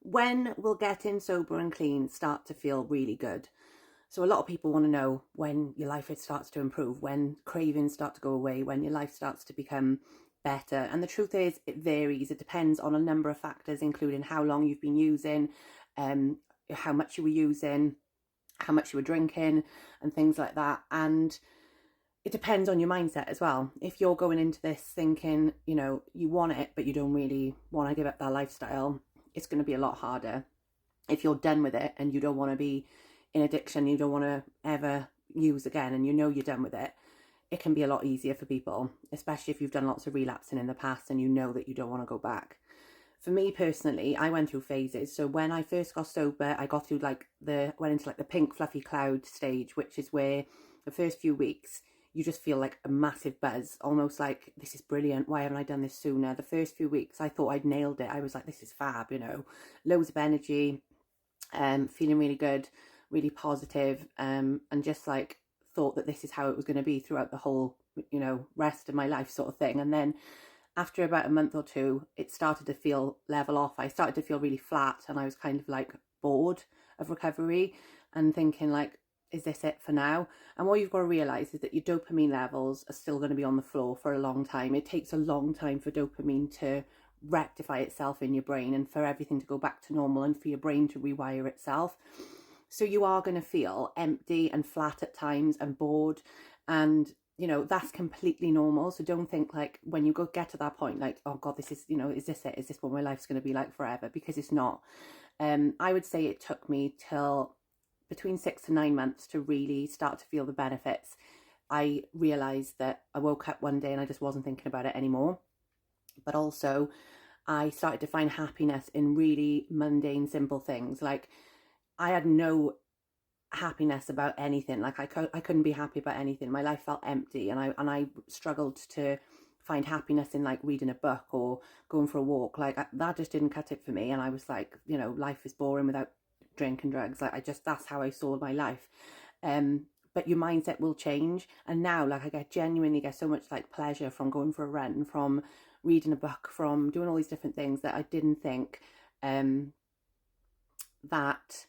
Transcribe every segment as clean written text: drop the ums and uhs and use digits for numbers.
When will getting sober and clean start to feel really good? So a lot of people want to know when your life starts to improve, when cravings start to go away, when your life starts to become better. And the truth is, it varies. It depends on a number of factors, including how long you've been using, um, how much you were using, how much you were drinking, and things like that. And it depends on your mindset as well. If you're going into this thinking, you want it, but you don't really want to give up that lifestyle, it's going to be a lot harder. If you're done with it and you don't want to be in addiction, you don't want to ever use again, and you're done with it, it can be a lot easier for people, especially if you've done lots of relapsing in the past and you know that you don't want to go back. For me personally, I went through phases. So when I first got sober, I got through went into the pink fluffy cloud stage, which is where the first few weeks you just feel like a massive buzz, almost like, this is brilliant, why haven't I done this sooner? The first few weeks I thought I'd nailed it. I was like, this is fab, loads of energy, feeling really good, really positive, and just thought that this is how it was going to be throughout the whole, rest of my life, sort of thing. And then after about a month or two, it started to feel level off. I started to feel really flat, and I was kind of bored of recovery and thinking is this it for now? And what you've got to realize is that your dopamine levels are still going to be on the floor for a long time. It takes a long time for dopamine to rectify itself in your brain and for everything to go back to normal and for your brain to rewire itself. So you are going to feel empty and flat at times and bored, and that's completely normal. So don't think when you get to that point, oh God, this is, is this it? Is this what my life's going to be like forever? Because it's not. I would say it took me till between 6 to 9 months to really start to feel the benefits. I realized that I woke up one day and I just wasn't thinking about it anymore. But also I started to find happiness in really mundane, simple things. I had no happiness about anything. I couldn't be happy about anything. My life felt empty, and I struggled to find happiness in reading a book or going for a walk. That just didn't cut it for me. And I was life is boring without drink and drugs. That's how I saw my life. But your mindset will change. And now I genuinely get so much pleasure from going for a run, from reading a book, from doing all these different things that I didn't think that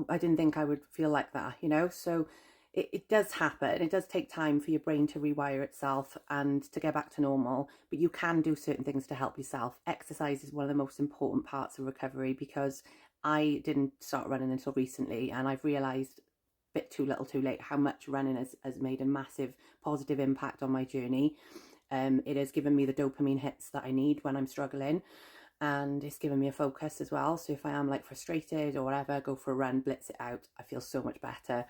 I didn't think I would feel like that, So it does happen. It does take time for your brain to rewire itself and to get back to normal, but you can do certain things to help yourself. Exercise is one of the most important parts of recovery, because I didn't start running until recently, and I've realised bit too little too late how much running has made a massive positive impact on my journey. It has given me the dopamine hits that I need when I'm struggling, and it's given me a focus as well. So if I am frustrated or whatever, go for a run, blitz it out, I feel so much better.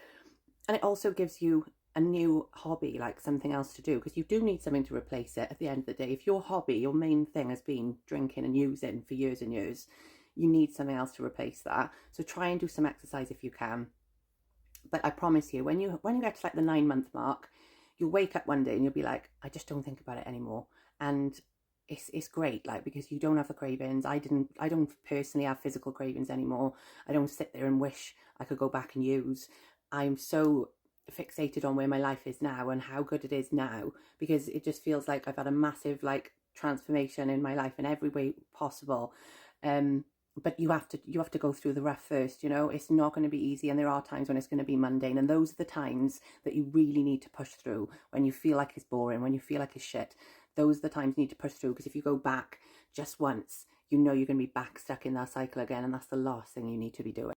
And it also gives you a new hobby, something else to do, because you do need something to replace it at the end of the day. If your hobby, your main thing, has been drinking and using for years and years, you need something else to replace that. So try and do some exercise if you can. But I promise you, when you get to the 9-month mark, you'll wake up one day and you'll be like, I just don't think about it anymore. And it's great, because you don't have the cravings. I don't personally have physical cravings anymore. I don't sit there and wish I could go back and use. I'm so fixated on where my life is now and how good it is now, because it just feels like I've had a massive transformation in my life in every way possible. But you have to go through the rough first. It's not going to be easy, and there are times when it's going to be mundane, and those are the times that you really need to push through. When you feel like it's boring, when you feel like it's shit, those are the times you need to push through, because if you go back just once, you're going to be back stuck in that cycle again, and that's the last thing you need to be doing.